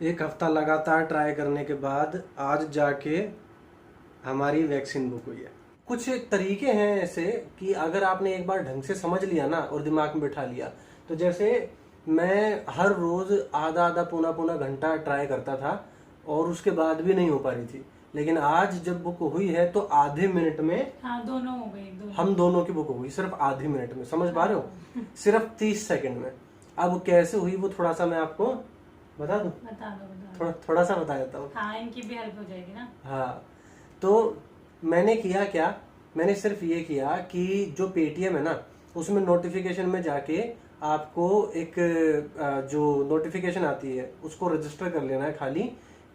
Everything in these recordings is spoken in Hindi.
एक हफ्ता लगातार ट्राई करने के बाद आज जाके हमारी वैक्सीन बुक हुई है। कुछ तरीके हैं ऐसे कि अगर आपने एक बार ढंग से समझ लिया ना और दिमाग में बिठा लिया, तो जैसे मैं हर रोज आधा आधा पौना पौना घंटा ट्राई करता था और उसके बाद भी नहीं हो पा रही थी, लेकिन आज जब बुक हुई है तो आधे मिनट में हाँ, दोनों हो गई, दोनों। हम दोनों की बुक हो गई, सिर्फ आधे मिनट में। समझ पा रहे हो? हाँ। सिर्फ 30 सेकंड में। अब कैसे हुई वो थोड़ा सा मैं आपको बता दूं। बता दो, बता दो। थोड़ा सा बता देता हूँ। हाँ, इनकी भी हेल्प हो जाएगी ना। हाँ, तो मैंने किया क्या, मैंने सिर्फ ये किया कि जो पेटीएम है ना उसमें नोटिफिकेशन में जाके आपको एक जो नोटिफिकेशन आती है उसको रजिस्टर कर लेना है खाली,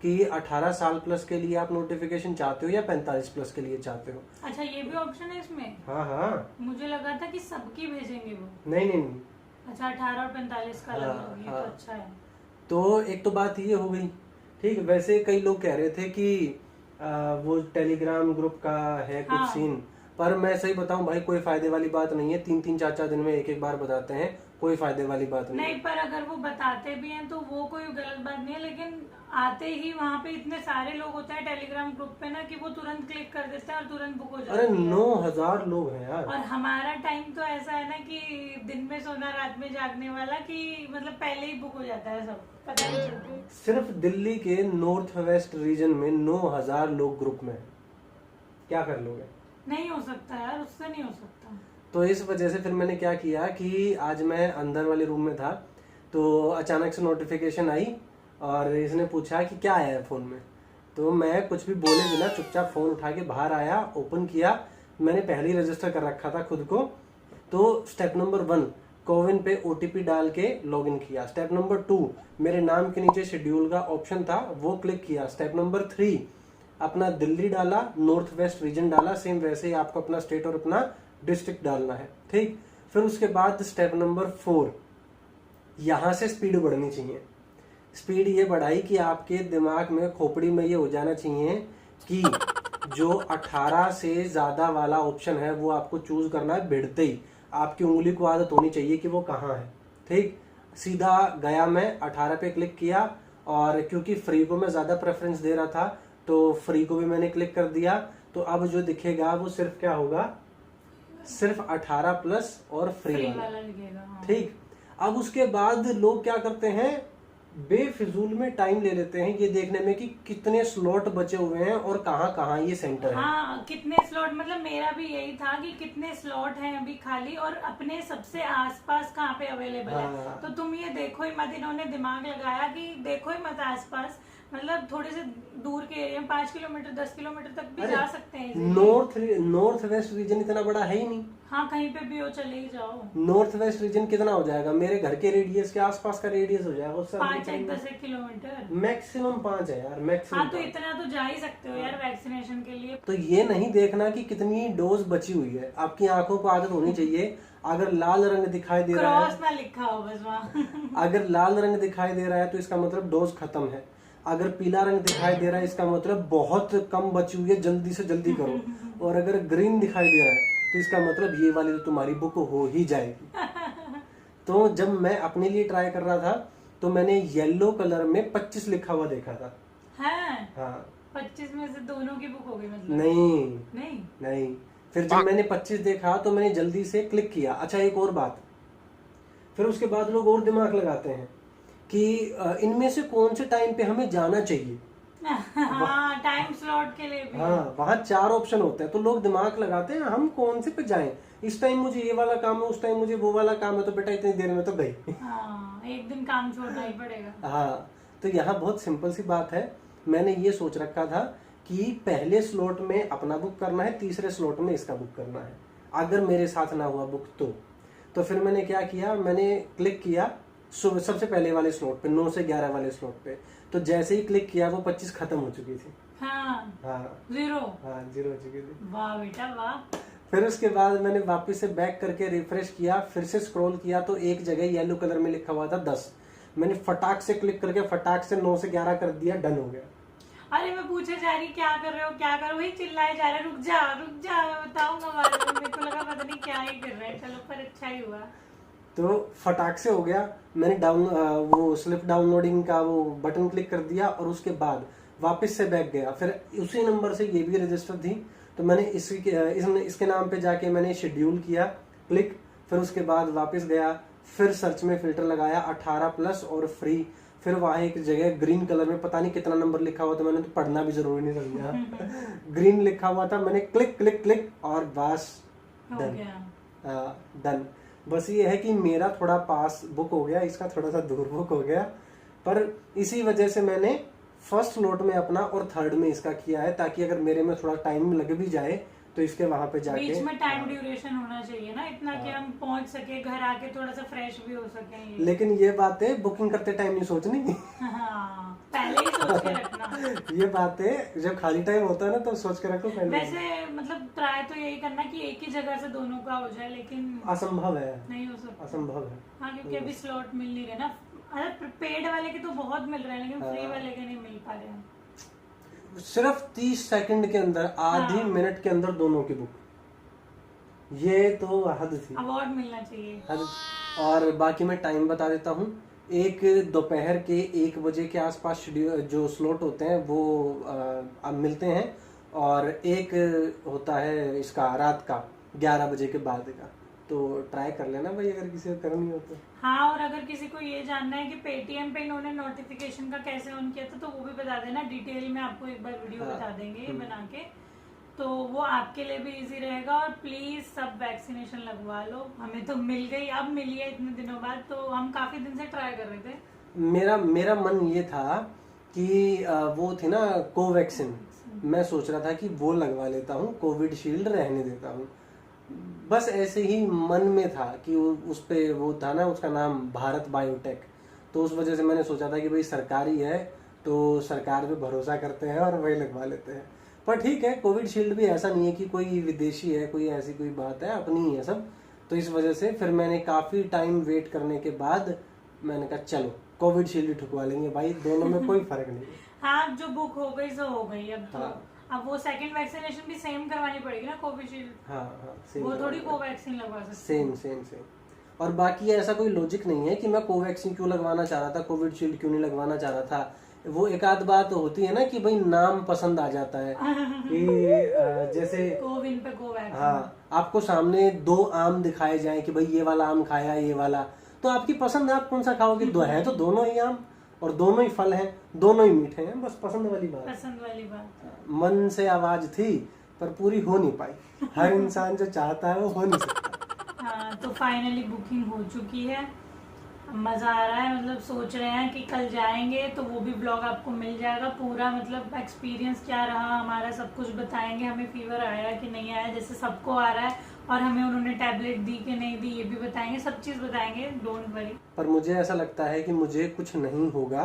कि 18 साल प्लस के लिए आप नोटिफिकेशन चाहते हो या 45 प्लस के लिए चाहते हो। अच्छा, ये भी ऑप्शन है इसमें? हाँ हाँ। मुझे लगा था कि सबकी भेजेंगे वो। नहीं नहीं नहीं। अच्छा, 18 और 45 का अलग हाँ, अलग, ये हाँ। तो अच्छा है। तो एक तो बात ये हो गई। ठीक, वैसे कई लोग कह रहे थे कि वो टेलीग्राम ग्रुप का है कुछ हाँ। सीन, पर मैं सही बताऊं भाई, कोई फायदे वाली बात नहीं है। 3-3 4-4 दिन में एक एक बार बताते हैं, कोई फायदे वाली बात नहीं नहीं, है। पर अगर वो बताते भी हैं तो वो कोई गलत बात नहीं है, लेकिन आते ही वहाँ पे इतने सारे लोग होते हैं टेलीग्राम ग्रुप पे ना कि वो तुरंत क्लिक कर देते हैं और तुरंत बुक हो अरे जाती है। 9,000 लोग हैं यार। और हमारा टाइम तो ऐसा है ना कि दिन में सोना रात में जागने वाला, कि मतलब पहले ही बुक हो जाता है सब, पता नहीं चलता। सिर्फ दिल्ली के नॉर्थ वेस्ट रीजन में 9,000 लोग ग्रुप में हैं। क्या कर लोगे? नहीं हो सकता यार, उससे नहीं हो सकता। तो इस वजह से फिर मैंने क्या किया कि आज मैं अंदर वाले रूम में था तो अचानक से नोटिफिकेशन आई और इसने पूछा कि क्या आया है फोन में। तो मैं कुछ भी बोले बिना चुपचाप फोन उठा के बाहर आया, ओपन किया। मैंने पहले ही रजिस्टर कर रखा था खुद को। तो स्टेप नंबर 1, कोविन पे ओटीपी डाल के लॉगिन किया। स्टेप नंबर 2, मेरे नाम के नीचे शेड्यूल का ऑप्शन था, वो क्लिक किया। स्टेप नंबर 3, अपना दिल्ली डाला, नॉर्थ वेस्ट रीजन डाला, सेम वैसे ही आपको अपना स्टेट और अपना डिस्ट्रिक्ट डालना है। ठीक, फिर उसके बाद स्टेप नंबर 4, यहां से स्पीड बढ़नी चाहिए। स्पीड ये बढ़ाई कि आपके दिमाग में, खोपड़ी में ये हो जाना चाहिए कि जो 18 से ज्यादा वाला ऑप्शन है वो आपको चूज करना है। भिड़ते ही आपकी उंगली को आदत होनी चाहिए कि वो कहाँ है। ठीक, सीधा गया, मैं 18 पे क्लिक किया और क्योंकि फ्री को मैं ज्यादा प्रेफरेंस दे रहा था तो फ्री को भी मैंने क्लिक कर दिया। तो अब जो दिखेगा वो सिर्फ क्या होगा, सिर्फ 18 प्लस और फ्री वाला दिखेगा। हाँ। ठीक, अब उसके बाद लोग क्या करते हैं, बेफिजूल में टाइम ले लेते हैं ये देखने में कि कितने स्लॉट बचे हुए हैं और कहाँ कहाँ ये सेंटर है। हाँ, कितने स्लॉट, मतलब मेरा भी यही था कि कितने स्लॉट हैं अभी खाली और अपने सबसे आसपास कहाँ पे अवेलेबल है। हाँ। तो तुम ये देखो ही मत, इन्होंने दिमाग लगाया कि देखो ही मत आसपास, मतलब थोड़े से दूर के एरिया में 5 किलोमीटर 10 किलोमीटर तक भी जा सकते हैं easily। नॉर्थ वेस्ट रीजन इतना बड़ा है ही नहीं। हाँ, कहीं पे भी हो चले ही जाओ। नॉर्थ वेस्ट रीजन कितना हो जाएगा, मेरे घर के रेडियस के आसपास का रेडियस हो जाएगा उससे 5-10 किलोमीटर, मैक्सिमम 5 है यार, मैक्सिमम। हाँ, तो इतना तो जा ही सकते हो यार वैक्सीनेशन के लिए। तो ये नहीं देखना कि कितनी डोज बची हुई है, आपकी आंखों को आदत होनी चाहिए। अगर लाल रंग दिखाई दे रहा है, क्रॉस ना लिखा हो बस वहाँ। अगर लाल रंग दिखाई दे रहा है तो इसका मतलब डोज खत्म है। अगर पीला रंग दिखाई दे रहा है इसका मतलब बहुत कम बची हुई है, जल्दी से जल्दी करो। और अगर ग्रीन दिखाई दे रहा है तो इसका मतलब ये वाली तो तुम्हारी बुक हो ही जाएगी। तो जब मैं अपने लिए ट्राई कर रहा था तो मैंने येलो कलर में 25 लिखा हुआ देखा था। हाँ, 25 में से दोनों की बुक हो गई मतलब? नहीं नहीं नहीं। फिर जब मैंने 25 देखा तो मैंने जल्दी से क्लिक किया। अच्छा, एक और बात, फिर उसके बाद लोग और दिमाग लगाते हैं कि इनमें से कौन से टाइम पे हमें जाना चाहिए। हाँ, टाइम स्लॉट के लिए भी। हाँ, वहाँ 4 ऑप्शन होते हैं तो लोग दिमाग लगाते हैं हम कौन से पे जाएं। इस टाइम मुझे ये वाला काम है, उस टाइम मुझे वो वाला काम है, तो बेटा इतनी देर में तो गई। हाँ, एक दिन काम छोड़ना ही पड़ेगा। हाँ, तो यहाँ बहुत सिंपल सी बात है। मैंने ये सोच रखा था कि पहले स्लॉट में अपना बुक करना है, तीसरे स्लॉट में इसका बुक करना है। अगर मेरे साथ ना हुआ बुक तो फिर मैंने क्या किया, मैंने क्लिक किया सबसे पहले वाले स्लॉट पे, 9 से 11 वाले स्लॉट पे। तो जैसे ही क्लिक किया वो 25 खत्म हो चुकी थी। हाँ, हाँ, 0। हाँ, 0 हो चुकी थी। वाह बेटा वाह। फिर उसके बाद मैंने वापस से बैक करके रिफ्रेश किया, फिर से स्क्रॉल किया तो एक जगह येलो कलर में लिखा हुआ था 10। मैंने फटाक से क्लिक करके फटाक से 9 से 11 कर दिया, डन हो गया। अरे मैं पूछे जा रही क्या कर रहे हो क्या कर रहे हो, वही चिल्लाए जा रहे, रुक जा मैं बताऊंगा बाद में। मेरे को लगा पता नहीं क्या ही कर रहे हैं, चलो पर अच्छा ही हुआ। तो फटाक से हो गया। मैंने वो स्लिप डाउनलोडिंग का वो बटन क्लिक कर दिया और उसके बाद वापस से बैक गया, फिर उसी नंबर से ये भी रजिस्टर थी, तो मैंने इसके नाम पे जाके मैंने शेड्यूल किया क्लिक, फिर उसके बाद वापस गया, फिर सर्च में फिल्टर लगाया 18+ और फ्री, फिर वहां एक जगह ग्रीन कलर में पता नहीं कितना नंबर लिखा हुआ था, मैंने तो पढ़ना भी जरूरी नहीं समझा ग्रीन लिखा हुआ था, मैंने क्लिक क्लिक क्लिक और बस डन। बस ये है कि मेरा थोड़ा पास बुक हो गया, इसका थोड़ा सा दूर बुक हो गया, पर इसी वजह से मैंने फर्स्ट लॉट में अपना और थर्ड में इसका किया है, ताकि अगर मेरे में थोड़ा टाइम लग भी जाए तो इसके वहां पे जाके बीच में टाइम ड्यूरेशन होना चाहिए ना इतना कि हम पहुंच सके, घर आके थोड़ा सा फ्रेश भी हो सके। लेकिन ये बातें बुकिंग करते टाइम नहीं सोचनी हाँ, पहले ही सोच के रखना ये बातें जब खाली टाइम होता है ना तो सोच के रखो पहले। वैसे मतलब ट्राई तो यही करना कि एक ही जगह से दोनों का हो जाए, लेकिन असंभव है, नहीं हो सकता, असंभव है। हाँ, क्योंकि अभी स्लॉट मिल नहीं रहे ना। अरे पेड वाले के तो बहुत मिल रहे हैं, लेकिन फ्री वाले के नहीं मिल पा रहे हैं। सिर्फ 30 सेकंड के अंदर, आधी मिनट के अंदर दोनों की बुक, ये तो हद थी, अवार्ड मिलना चाहिए हद। और बाकी मैं टाइम बता देता हूँ, एक दोपहर के 1 बजे के आसपास जो स्लॉट होते हैं वो अब मिलते हैं, और एक होता है इसका रात का 11 बजे के बाद का, तो ट्राई कर लेना भाई अगर किसी को करनी हो तो। हाँ, और अगर किसी को ये जानना है कि पेटीएम पे इन्होंने नोटिफिकेशन का कैसे ऑन किया था तो वो भी बता देना, डिटेल में आपको एक बार वीडियो बता देंगे बना के, तो वो आपके लिए भी इजी रहेगा। और प्लीज सब वैक्सीनेशन लगवा लो, हमें तो मिल गई, अब मिली है इतने दिनों बाद, तो हम काफी दिन से ट्राई कर रहे थे। मेरा मन ये था कि वो थी ना कोवैक्सीन, मैं सोच रहा था कि वो लगवा लेता हूँ, कोविड शील्ड रहने देता हूँ, बस ऐसे ही मन में था कि उस पे वो था ना, उसका नाम भारत बायोटेक, तो उस वजह से मैंने सोचा था कि भाई सरकारी है तो सरकार पे भरोसा करते हैं और वही लगवा लेते हैं। पर ठीक है, कोविड शील्ड भी ऐसा नहीं है कि कोई विदेशी है, कोई ऐसी कोई बात है, अपनी ही है सब, तो इस वजह से फिर मैंने काफी टाइम वेट करने के बाद मैंने कहा चलो कोविड शील्ड ठुकवा लेंगे भाई, दोनों में कोई फर्क नहीं है। हाँ, जो बुक हो गई सो हो गई, अब तो हाँ। अब वो सेकंड वैक्सीनेशन भी सेम करवानी पड़ेगी ना, कोविशील्ड। हाँ हाँ, सेम वो थोड़ी कोवैक्सीन लगवा सकते। Same same same. और बाकी ऐसा कोई लॉजिक नहीं है कि मैं कोवैक्सीन क्यों लगवाना चाह रहा था, कोविड शील्ड क्यों नहीं लगवाना चाह रहा था। वो एक आध बात होती है ना कि भाई नाम पसंद आ जाता है कि जैसे कोविन पे कोवैक्सीन, हाँ, आपको सामने 2 आम दिखाए जाए कि भाई ये वाला आम खाया, ये वाला, तो आपकी पसंद है, आप कौन सा खाओगे, दो है तो दोनों ही आम और दोनों ही फल हैं, दोनों ही मीठे हैं, बस पसंद वाली बात। पसंद वाली बात। मन से आवाज थी पर पूरी हो नहीं पाई, हर इंसान जो चाहता है वो हो नहीं सकता। हाँ, तो फाइनली बुकिंग हो चुकी है, मजा आ रहा है, मतलब सोच रहे हैं कि कल जाएंगे तो वो भी ब्लॉग आपको मिल जाएगा पूरा, मतलब एक्सपीरियंस क्या रहा हमारा, सब कुछ बताएंगे, हमें फीवर आया कि नहीं आया, जैसे सबको आ रहा है, और हमें उन्होंने टैबलेट दी कि नहीं दी ये भी बताएंगे, सब चीज बताएंगे, डोंट वरी। पर मुझे ऐसा लगता है कि मुझे कुछ नहीं होगा,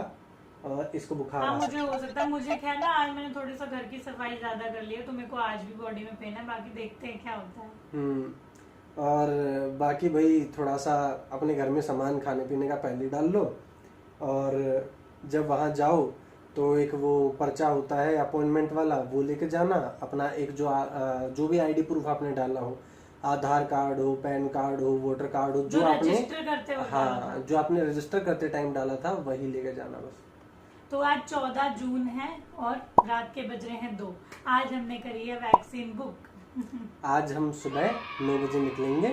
इसको बुखार हाँ, आ मुझे हो सकता है, मुझे क्या है ना, आज मैंने थोड़ा सा घर की सफाई ज्यादा कर ली है, तो मेरे को आज भी बॉडी में पेन है, बाकी देखते हैं क्या होता है। और बाकी भाई थोड़ा सा अपने घर में सामान खाने पीने का पहले डाल लो, और जब वहाँ जाओ तो एक वो पर्चा होता है अपॉइंटमेंट वाला, वो लेके जाना अपना, एक जो भी आईडी प्रूफ आपने डालना हो, आधार कार्ड हो, पैन कार्ड हो, वोटर कार्ड हो, जो आपने रजिस्टर करते हो, हाँ जो आपने रजिस्टर करते टाइम डाला था वही लेके जाना बस। तो आज 14 जून है और रात के बज रहे हैं 2, आज हमने करी है वैक्सीन बुक। आज हम सुबह 9 बजे निकलेंगे,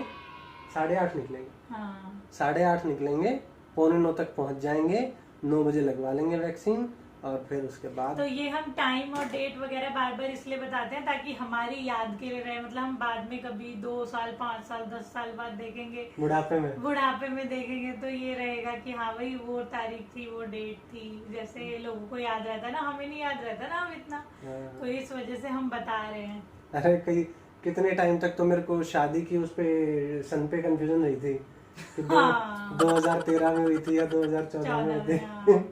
8:30 निकलेंगे, हाँ, 8:30 निकलेंगे, 8:45 तक पहुंच जाएंगे, 9 बजे लगवा लेंगे वैक्सीन, और फिर उसके बाद तो ये हम टाइम और डेट वगैरह बार बार इसलिए बताते हैं ताकि हमारी याद के लिए रहे, मतलब हम बाद में कभी 2 साल 5 साल 10 साल बाद देखेंगे, बुढ़ापे में देखेंगे, तो ये रहेगा कि हाँ भाई वो तारीख थी, वो डेट थी, जैसे लोगों को याद रहता है ना, हमें नहीं याद रहता ना हम इतना, तो इस वजह से हम बता रहे हैं। अरे कितने टाइम तक तो मेरे को शादी की उस पे सन पे कंफ्यूजन रही थी कि 2013 में हुई थी या 2014 में हुई थी।